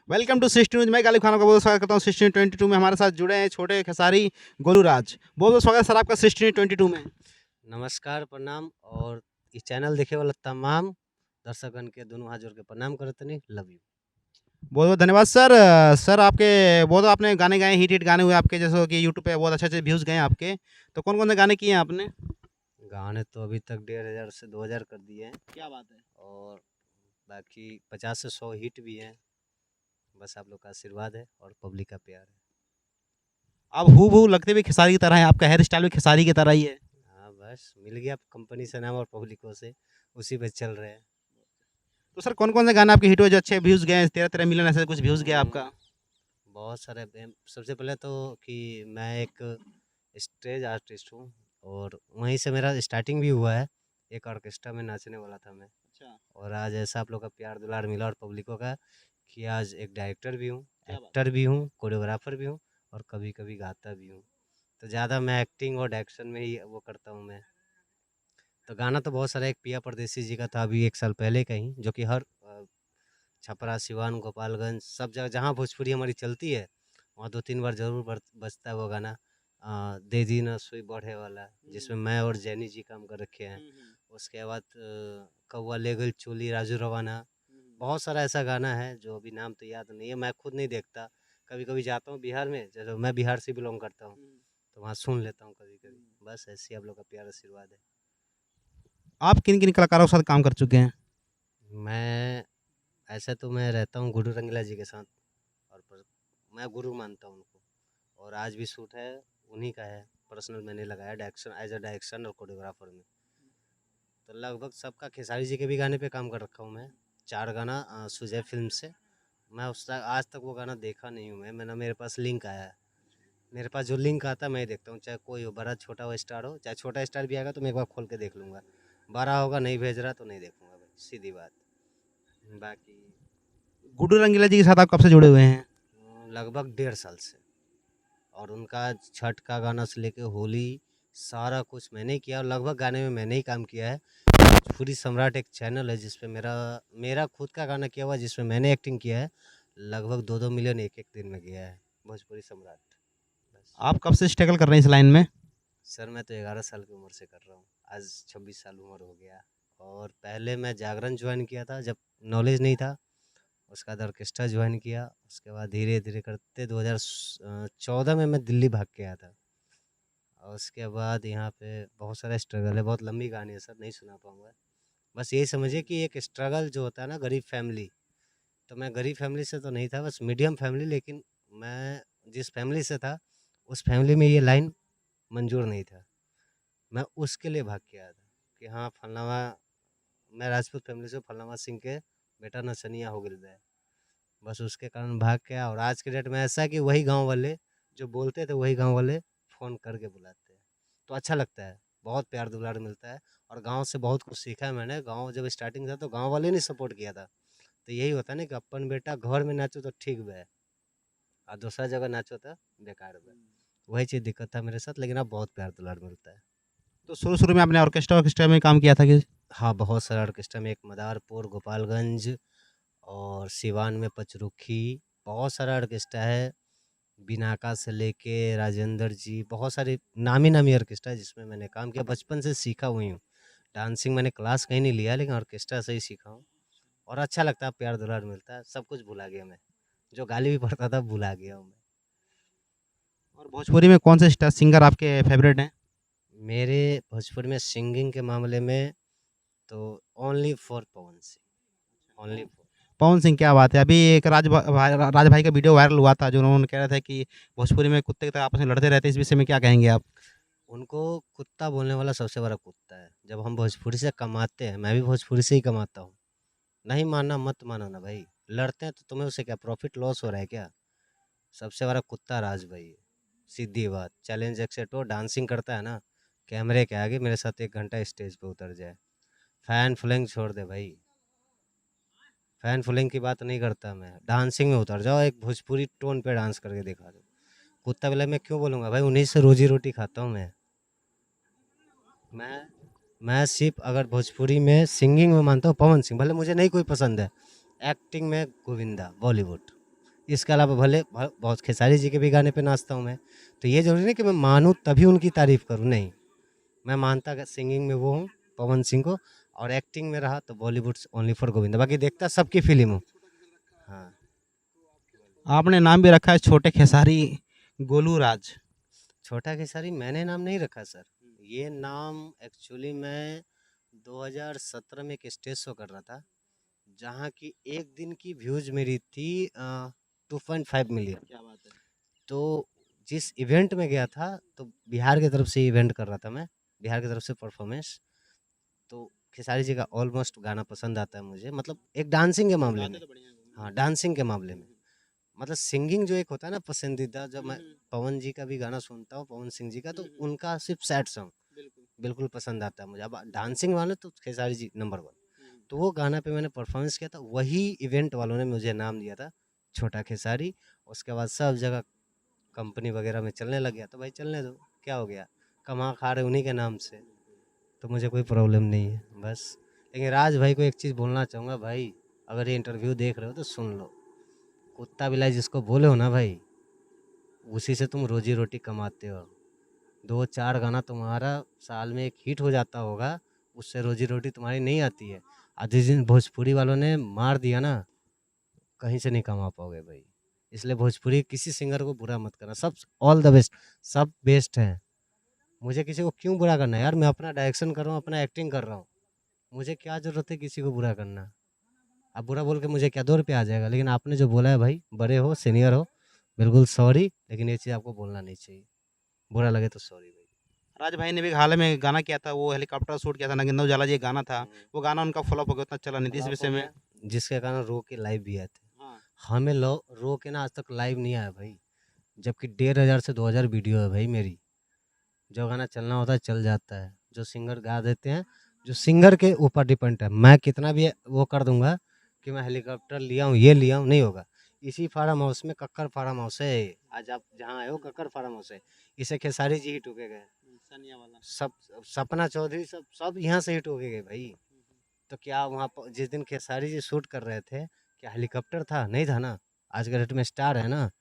Welcome to sixty news. मैं गालिब खान का बहुत स्वागत करता हूँ। सिस्टी 22 में हमारे साथ जुड़े हैं छोटे खेसारी गोलू राज। बहुत बहुत स्वागत सर आपका सिस्टी 22 में। नमस्कार, प्रणाम और इस चैनल देखे वाला तमाम दर्शकगण के दोनों हाथ जोड़ के प्रणाम करतनी। Love you. बहुत बहुत धन्यवाद सर। सर आपके बहुत आपने गाने गाए, हिट हिट गाने हुए आपके, जैसे कि यूट्यूब पे बहुत अच्छे अच्छे व्यूज़ गए आपके। तो कौन कौन से गाने किए हैं आपने? गाने तो अभी तक 1500 से 2000 कर दिए हैं क्या बात है। और बाकी 50 से 100 हिट भी हैं। बस आप लोग का आशीर्वाद है और पब्लिक का प्यार है। आप हूबहू लगते भी खेसारी की तरह है, आपका हेयर स्टाइल भी खेसारी की तरह ही है। हाँ, बस मिल गया कंपनी से नाम और पब्लिकों से, उसी पे चल रहे हैं। तो सर कौन कौन से गाने आपके हिट हुए जो अच्छे व्यूज़ गए? 13 मिलियन ऐसे कुछ व्यूज़ गया आपका? बहुत सारे सबसे पहले तो कि मैं एक स्टेज आर्टिस्ट हूँ और वहीं से मेरा स्टार्टिंग भी हुआ है। एक ऑर्केस्ट्रा में नाचने वाला था मैं। अच्छा। और आज ऐसा आप लोग का प्यार दुलार मिला और पब्लिकों का कि आज एक डायरेक्टर भी हूँ, क्या बात एक्टर भी हूँ, कोरियोग्राफर भी हूँ और कभी-कभी गाता भी हूँ। तो ज़्यादा मैं एक्टिंग और डायरेक्शन में ही वो करता हूँ मैं। तो गाना तो बहुत सारा एक पिया परदेसी जी का था अभी 1 साल पहले का ही, जो कि हर छपरा, सिवान, गोपालगंज सब जगह जहाँ भोजपुरी हमारी चलती है, वहाँ 2-3 बार ज़रूर बजता है वो गाना। दे दी ना सुई बढ़े वाला, जिसमें मैं और जैनी जी काम कर रखे हैं। उसके बाद कौवा ले गइल चोली राजू रवाना। बहुत सारा ऐसा गाना है जो अभी नाम तो याद नहीं है, मैं खुद नहीं देखता। कभी-कभी जाता हूँ बिहार में, जैसे मैं बिहार से बिलॉन्ग करता हूँ, तो वहाँ सुन लेता हूँ कभी-कभी। बस ऐसे ही आप लोग का प्यार आशीर्वाद है। आप किन किन कलाकारों के साथ काम कर चुके हैं? मैं ऐसे तो मैं रहता हूँ गुरु रंगीला जी के साथ और मैं गुरु मानता हूँ उनको और आज भी शूट है उन्हीं का है। पर्सनल मैंने लगाया डायरेक्शन एज अ डायरेक्शन और कोरियोग्राफर में। तो लगभग सबका खेसारी जी के भी गाने पे काम कर रखा हूँ मैं। 4 गाना सुजय फ़िल्म से। मैं उस आज तक वो गाना देखा नहीं हूँ मैंने मेरे पास लिंक आया है। मेरे पास जो लिंक आता है मैं देखता हूँ, चाहे कोई हो, बड़ा छोटा हो स्टार हो, चाहे छोटा स्टार भी आएगा तो मैं एक बार खोल के देख लूँगा। बड़ा होगा नहीं भेज रहा तो नहीं देखूँगा भाई, सीधी बात। बाकी गुड्डू रंगीला जी के साथ आप कब से जुड़े हुए हैं? लगभग 1.5 साल से। और उनका छठ का गाना से लेके होली सारा कुछ मैंने ही किया और लगभग गाने में मैंने ही काम किया है। भोजपुरी सम्राट एक चैनल है जिसपे मेरा मेरा खुद का गाना किया हुआ है जिसमें मैंने एक्टिंग किया है। लगभग 2-2 मिलियन एक-एक दिन में गया है भोजपुरी सम्राट। बस। आप कब से स्ट्रगल कर रहे हैं इस लाइन में? सर मैं तो 11 साल की उम्र से कर रहा हूँ। आज 26 साल उम्र हो गया और पहले मैं जागरण ज्वाइन किया था जब नॉलेज नहीं था। उसके बाद ऑर्केस्ट्रा ज्वाइन किया। उसके बाद धीरे-धीरे करते 2014 में मैं दिल्ली भाग के आया था। और उसके बाद यहाँ पे बहुत सारा स्ट्रगल है, बहुत लंबी कहानी है सर, नहीं सुना पाऊँगा। बस यही समझिए कि एक स्ट्रगल जो होता है ना गरीब फैमिली, तो मैं गरीब फैमिली से तो नहीं था, बस मीडियम फैमिली, लेकिन मैं जिस फैमिली से था, उस फैमिली में ये लाइन मंज़ूर नहीं था। मैं उसके लिए भाग के आया था कि हाँ, फलनामा मैं राजपूत फैमिली से फलनामा सिंह के बेटा नचनिया हो गइल बा। बस उसके कारण भाग के आया और आज के डेट में ऐसा है कि वही गाँव वाले जो बोलते थे, वही गाँव वाले फ़ोन करके बुलाते हैं। तो अच्छा लगता है, बहुत प्यार दुलार मिलता है और गाँव से बहुत कुछ सीखा है मैंने। गाँव जब स्टार्टिंग था तो गाँव वाले ने सपोर्ट किया था। तो यही होता है ना कि अपन बेटा घर में नाचो तो ठीक बा और दूसरा जगह नाचो तो बेकार बा। वही चीज़ दिक्कत था मेरे साथ, लेकिन अब बहुत प्यार दुलार मिलता है। तो शुरू शुरू में आपने ऑर्केस्ट्रा ऑर्केस्ट्रा में काम किया था कि? हाँ, बहुत सारा ऑर्केस्ट्रा में, एक मदारपुर, गोपालगंज और सिवान में पचरुखी, बहुत सारा ऑर्केस्ट्रा है। बिनाका से लेके राजेंद्र जी, बहुत सारे नामी-नामी ऑर्केस्ट्रा है जिसमें मैंने काम किया, बचपन से सीखा हुई हूँ। डांसिंग मैंने क्लास कहीं नहीं लिया लेकिन ऑर्केस्ट्रा से ही सीखा हूँ और अच्छा लगता है, प्यार दुलार मिलता है, सब कुछ भुला गया मैं। जो गाली भी पड़ता था भुला गया हूँ मैं। और भोजपुरी में कौन से सिंगर आपके फेवरेट हैं? मेरे भोजपुरी में सिंगिंग के मामले में तो only for Pawan Singh, only for. Pawan Singh, क्या बात है। अभी एक राज भाई का वीडियो वायरल हुआ था जो उन्होंने कह रहे थे कि भोजपुरी में कुत्ते की तरह आपस में लड़ते रहते हैं, इस विषय में क्या कहेंगे आप? उनको कुत्ता बोलने वाला सबसे बड़ा कुत्ता है। जब हम भोजपुरी से कमाते हैं, मैं भी भोजपुरी से ही कमाता हूँ। नहीं मानना मत मानो ना भाई, लड़ते हैं तो तुम्हें उससे क्या प्रॉफ़िट लॉस हो रहा है क्या? सबसे बड़ा कुत्ता राज भाई है, सीधी बात। चैलेंज एक्सेप्ट हो, डांसिंग करता है ना, कैमरे के आगे मेरे साथ 1 घंटा स्टेज पे उतर जाए। फैन फॉलोइंग छोड़ दे भाई, फैन फॉलोइंग की बात नहीं करता मैं, डांसिंग में उतर जाओ, एक भोजपुरी टोन पे डांस करके दिखा दो। कुत्ता बिल्ला मैं क्यों बोलूँगा भाई, उन्हीं से रोज़ी-रोटी खाता हूँ मैं। मैं मैं सिर्फ़ अगर भोजपुरी में सिंगिंग में मानता हूँ पवन सिंह, भले मुझे नहीं कोई पसंद है। एक्टिंग में गोविंदा, बॉलीवुड। इसके अलावा भले बहुत खेसारी जी के भी गाने पे नाचता हूँ मैं। तो ये ज़रूरी नहीं कि मैं मानूँ तभी उनकी तारीफ़ करूँ, नहीं। मैं मानता कि सिंगिंग में वो हूँ पवन सिंह को, और एक्टिंग में रहा तो बॉलीवुड ओनली फॉर गोविंदा, बाकी देखता सबकी फ़िल्म हूँ। हाँ। आपने नाम भी रखा है छोटे खेसारी गोलू राज। छोटा खेसारी मैंने नाम नहीं रखा सर। ये नाम एक्चुअली मैं 2017 में एक स्टेज शो कर रहा था, जहाँ की एक दिन की व्यूज़ मेरी थी 2.5 मिलियन। क्या बात है। तो जिस इवेंट में गया था, तो बिहार की तरफ से इवेंट कर रहा था मैं, बिहार की तरफ से परफॉर्मेंस। तो खेसारी जी का ऑलमोस्ट गाना पसंद आता है मुझे, मतलब एक डांसिंग के मामले में। हाँ, डांसिंग के मामले में। मतलब सिंगिंग जो एक होता है ना पसंदीदा, जब मैं पवन जी का भी गाना सुनता हूँ, पवन सिंह जी का, तो उनका सिर्फ सैड सॉन्ग बिल्कुल पसंद आता है मुझे। अब डांसिंग वाले तो खेसारी जी नंबर 1। तो वो गाना पे मैंने परफॉर्मेंस किया था, वही इवेंट वालों ने मुझे नाम दिया था छोटा खेसारी। उसके बाद सब जगह कंपनी वगैरह में चलने लग गया, तो भाई चलने दो, क्या हो गया, कमा खा रहे उन्हीं के नाम से, तो मुझे कोई प्रॉब्लम नहीं है बस। लेकिन राज भाई को एक चीज़ बोलना चाहूँगा भाई, अगर ये इंटरव्यू देख रहे हो तो सुन लो, कुत्ता बिलाई जिसको बोले हो ना भाई, उसी से तुम रोजी रोटी कमाते हो। 2-4 गाना तुम्हारा साल में एक हिट हो जाता होगा, उससे रोजी रोटी तुम्हारी नहीं आती है। और जिस दिन भोजपुरी वालों ने मार दिया ना, कहीं से नहीं कमा पाओगे भाई। इसलिए भोजपुरी किसी सिंगर को बुरा मत करना, सब ऑल द बेस्ट, सब बेस्ट हैं। मुझे किसी को क्यों बुरा करना है यार, मैं अपना डायरेक्शन कर रहा हूँ, अपना एक्टिंग कर रहा हूँ, मुझे क्या ज़रूरत है किसी को बुरा करना। आप बुरा बोल के मुझे क्या 2 रुपये आ जाएगा, लेकिन आपने जो बोला है भाई, बड़े हो, सीनियर हो, बिल्कुल सॉरी, लेकिन ये चीज़ आपको बोलना नहीं चाहिए। बुरा लगे तो सॉरी भाई। राज भाई ने भी हाल में गाना किया था, वो हेलीकॉप्टर शूट किया था, नागेंद्र उजाला जी का गाना था। वो गाना उनका फ्लॉप हो गया, उतना चला नहीं, तो इस फ्लॉप विषय हो में। गया, जिसके कारण रो के लाइव भी आए थे। हाँ। हमें रो के ना आज तक लाइव नहीं आया भाई, जबकि 1500 से 2000 वीडियो है भाई मेरी। जो गाना चलना होता है चल जाता है, जो सिंगर गा देते हैं, जो सिंगर के ऊपर डिपेंड है। मैं कितना भी वो कर दूंगा कि मैं हेलीकॉप्टर लिया हूँ, ये लिया हूँ, नहीं होगा। इसी फार्म हाउस में, कक्कर फार्म हाउस है, आज आप जहाँ आए हो कक्कर फार्म हाउस है, इसे खेसारी जी ही टूके गए, सनिया वाला। सब सपना चौधरी, सब सब यहाँ से ही टूके गए भाई। तो क्या वहाँ पर जिस दिन खेसारी जी शूट कर रहे थे, क्या हेलीकॉप्टर था? नहीं था ना। आज के डेट में स्टार है ना।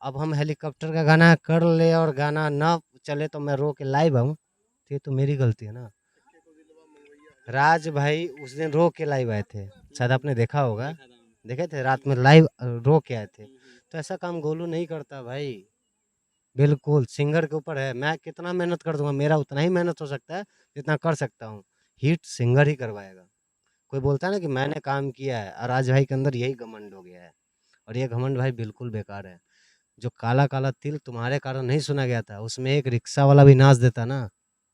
अब हम हेलीकॉप्टर का गाना कर ले और गाना ना चले तो मैं रो के लाइव आऊँ, तो ये तो मेरी गलती है ना। राज भाई उस दिन रो के लाइव आए थे, शायद आपने देखा होगा, देखे थे रात में लाइव रो के आए थे। तो ऐसा काम गोलू नहीं करता भाई, बिल्कुल सिंगर के ऊपर है। मैं कितना मेहनत कर दूंगा, मेरा उतना ही मेहनत हो सकता है जितना कर सकता हूँ, हिट सिंगर ही करवाएगा। कोई बोलता है ना कि मैंने काम किया है, और राज भाई के अंदर यही घमंड हो गया है, और ये घमंड भाई बिल्कुल बेकार है। जो काला काला तिल तुम्हारे कारण नहीं सुना गया था, उसमें एक रिक्शा वाला भी नाच देता ना,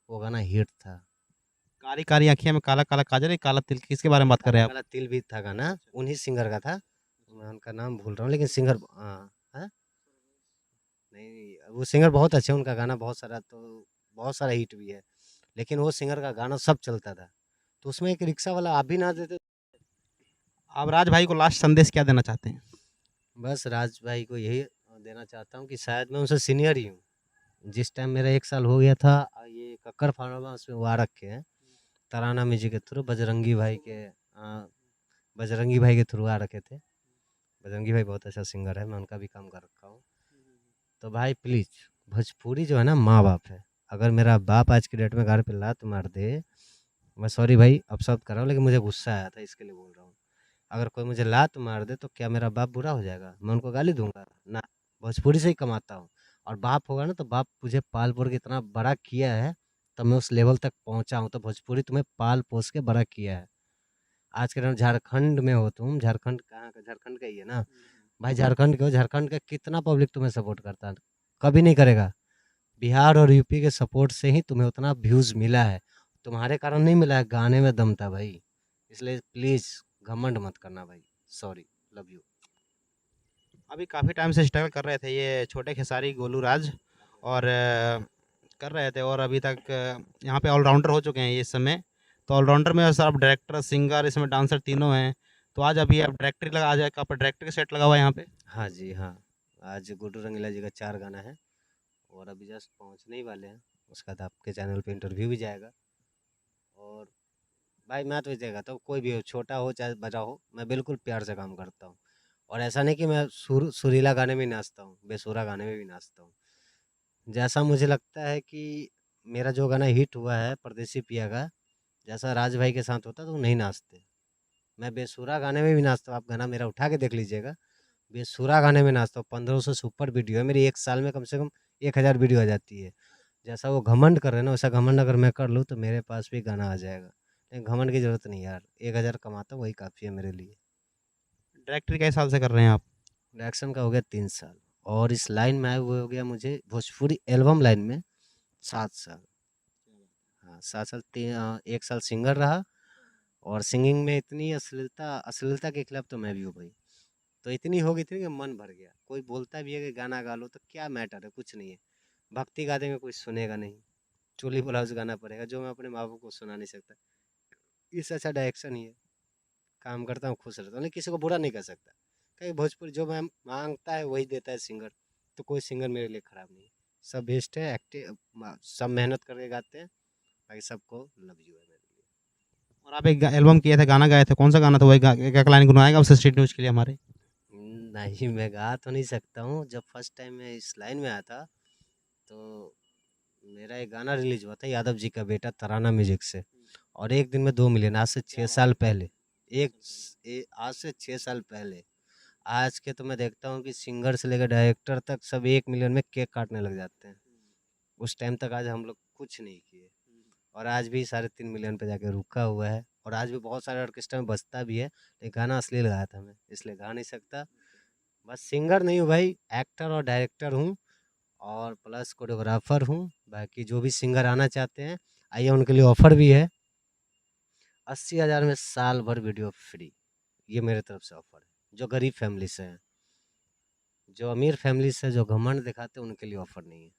वो गाना हिट था। कारी कारी आँखें में काला काला काजल, ये काला तिल, किसके बारे में बात कर रहे काला हैं आप? काला तिल भी था गाना, उन्हीं सिंगर का था। मैं उनका नाम भूल रहा हूँ, लेकिन सिंगर हाँ, नहीं, वो सिंगर बहुत अच्छे हैं, उनका गाना बहुत सारा, तो बहुत सारा हिट भी है। लेकिन वो सिंगर का गाना सब चलता था, तो उसमें एक रिक्शा वाला आप भी नाच देते। आप राज भाई को लास्ट संदेश क्या देना चाहते हैं? बस राज भाई को यही देना चाहता हूँ कि शायद मैं उनसे सीनियर ही हूँ। जिस टाइम मेरा 1 साल हो गया था, ये कक्कर फार्म हाउस में वो आ रखे हैं, तराना म्यूजिक के थ्रू, बजरंगी भाई के थ्रू आ रखे थे। बजरंगी भाई बहुत अच्छा सिंगर है, मैं उनका भी काम कर रखा हूँ। तो भाई प्लीज़, भोजपुरी जो है ना माँ बाप है। अगर मेरा बाप आज की डेट में घर पे लात मार दे, मैं सॉरी भाई अब शब्द कर रहा हूँ, लेकिन मुझे गुस्सा आया था इसके लिए बोल रहा हूँ। अगर कोई मुझे लात मार दे तो क्या मेरा बाप बुरा हो जाएगा? मैं उनको गाली दूंगा ना। भोजपुरी से ही कमाता हूँ, और बाप होगा ना तो बाप मुझे पाल पोस के इतना बड़ा किया है, तब मैं उस लेवल तक पहुंचा हूँ। तो भोजपुरी तुम्हें पाल पोस के बड़ा किया है। आज के टाइम झारखंड में हो तुम, झारखंड कहाँ का? झारखंड का ही है ना भाई, झारखंड के हो। झारखंड का कितना पब्लिक तुम्हें सपोर्ट करता है? कभी नहीं करेगा। बिहार और यूपी के सपोर्ट से ही तुम्हें उतना व्यूज मिला है, तुम्हारे कारण नहीं मिला है, गाने में दम था भाई। इसलिए प्लीज घमंड मत करना भाई, सॉरी, लव यू। अभी काफ़ी टाइम से स्ट्रगल कर रहे थे ये छोटे खेसारी गोलू राज, और कर रहे थे, और अभी तक यहाँ पे ऑलराउंडर हो चुके हैं ये इस समय। तो ऑलराउंडर में सर आप डायरेक्टर, सिंगर, इसमें डांसर तीनों हैं। तो आज अभी आप डायरेक्टर लगा, आज आपका डायरेक्टर का सेट लगा हुआ है यहाँ पे। हाँ जी हाँ, आज गुड्डू रंगीला जी का 4 गाना है, और अभी जस्ट पहुँचने ही वाले हैं। उसके बाद आपके चैनल पे इंटरव्यू भी जाएगा। और भाई मैं तो इसे कहता हूँ, कोई भी हो, छोटा हो चाहे बड़ा हो, मैं बिल्कुल प्यार से काम करता हूँ। और ऐसा नहीं कि मैं सुरीला गाने में नाचता हूँ, बेसुरा गाने में भी नाचता हूँ। जैसा मुझे लगता है कि मेरा जो गाना हिट हुआ है परदेसी पिया का, जैसा राज भाई के साथ होता तो वो नहीं नाचते। मैं बेसुरा गाने में भी नाचता हूँ, आप गाना मेरा उठा के देख लीजिएगा। बेसुरा गाने में नाचता हूँ, 1500 से ऊपर वीडियो है मेरी, एक साल में कम से कम 1000 वीडियो आ जाती है। जैसा वो घमंड कर रहे हैं ना, वैसा घमंड अगर मैं कर लूँ तो मेरे पास भी गाना आ जाएगा। लेकिन घमंड की ज़रूरत नहीं यार, 1000 कमाता हूँ वही काफ़ी है मेरे लिए। डायरेक्टरी कई साल से कर रहे हैं आप? डायरेक्शन का हो गया 3 साल, और इस लाइन में आए हुए हो गया मुझे भोजपुरी एल्बम लाइन में 7 साल। हाँ, 7 साल 1 साल सिंगर रहा, और सिंगिंग में इतनी अश्लीलता अश्लीलता के खिलाफ तो मैं भी हूँ भाई। तो इतनी हो गई थी कि मन भर गया। कोई बोलता भी है कि गाना गा लो तो क्या मैटर है, कुछ नहीं है। भक्ति गा देंगे कोई सुनेगा नहीं, चोली ब्लाउज गाना पड़ेगा जो मैं अपने माँ बाप को सुना नहीं सकता। इससे अच्छा डायरेक्शन ही है। काम करता हूँ, खुश रहता हूँ, लेकिन किसी को बुरा नहीं कर सकता। कहीं भोजपुरी जो मैं मांगता है वही देता है सिंगर, तो कोई सिंगर मेरे लिए खराब नहीं है। सब बेस्ट है, एक्टिव, सब मेहनत करके गाते हैं। बाकी सबको लव यू है मेरे लिए। और आप एक एल्बम किए थे, गाना गाए थे, कौन सा गाना था? वही एक एक लाइन गुनगुनाएगा आपसे स्ट्रीट न्यूज़ के लिए हमारे? नहीं, मैं गा तो नहीं सकता हूँ। जब फर्स्ट टाइम मैं इस लाइन में आया था, तो मेरा एक गाना रिलीज हुआ था यादव जी का बेटा तराना म्यूजिक से, और एक दिन में 2 मिलियन, आज से 6 साल पहले। आज से 6 साल पहले। आज के तो मैं देखता हूँ कि सिंगर से लेकर डायरेक्टर तक सब 1 मिलियन में केक काटने लग जाते हैं। उस टाइम तक आज हम लोग कुछ नहीं किए, और आज भी 3.5 मिलियन पे जाके रुका हुआ है, और आज भी बहुत सारे ऑर्केस्ट्रा में बजता भी है। लेकिन गाना अश्लील गाया था मैं, इसलिए गा नहीं सकता। बस सिंगर नहीं हूँ भाई, एक्टर और डायरेक्टर हूँ, और प्लस कोरियोग्राफर हूँ। बाकी जो भी सिंगर आना चाहते हैं आइए, उनके लिए ऑफर भी है। 80,000 में साल भर वीडियो फ्री, ये मेरे तरफ से ऑफर है। जो गरीब फैमिली से हैं, जो अमीर फैमिली से जो घमंड दिखाते हैं उनके लिए ऑफर नहीं है।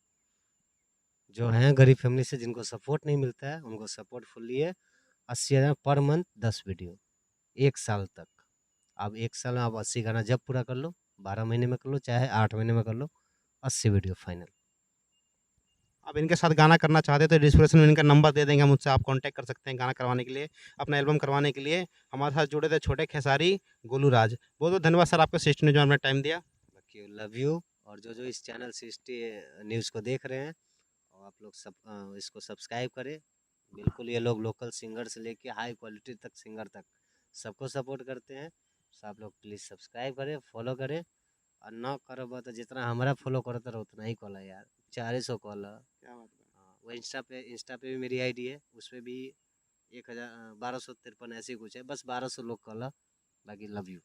जो हैं गरीब फैमिली से जिनको सपोर्ट नहीं मिलता है उनको सपोर्ट फुल्ली है। 80,000 पर मंथ 10 वीडियो, 1 साल तक। अब 1 साल में आप 80 गाना जब पूरा कर लो, 12 महीने में कर लो, चाहे 8 महीने में कर लो, 80 वीडियो फाइनल। आप इनके साथ गाना करना चाहते हैं तो डिस्क्रिप्शन में इनका नंबर दे देंगे, हम मुझसे आप कांटेक्ट कर सकते हैं गाना करवाने के लिए, अपना एल्बम करवाने के लिए। हमारे साथ जुड़े थे छोटे खेसारी, गोलू राज। बहुत बहुत धन्यवाद सर आपका सिस्टम ने जो आपने टाइम दिया। बाकी लव यू। और जो जो इस चैनल 60 न्यूज़ को देख रहे हैं, और आप लोग सब इसको सब्सक्राइब करें। बिल्कुल, ये लोग लोकल सिंगर से लेके हाई क्वालिटी तक सिंगर तक सबको सपोर्ट करते हैं। तो आप लोग प्लीज़ सब्सक्राइब करें, फॉलो करें। और ना करो तो जितना हमारा फॉलो करता रहो उतना ही कॉल है यार, 400 कॉल है। क्या बात है। हाँ, वो इंस्टा पे भी मेरी आईडी है, उस पर भी 1000 1253 ऐसे ही कुछ है, बस 1200 लोग कॉल है। बाकी लव यू।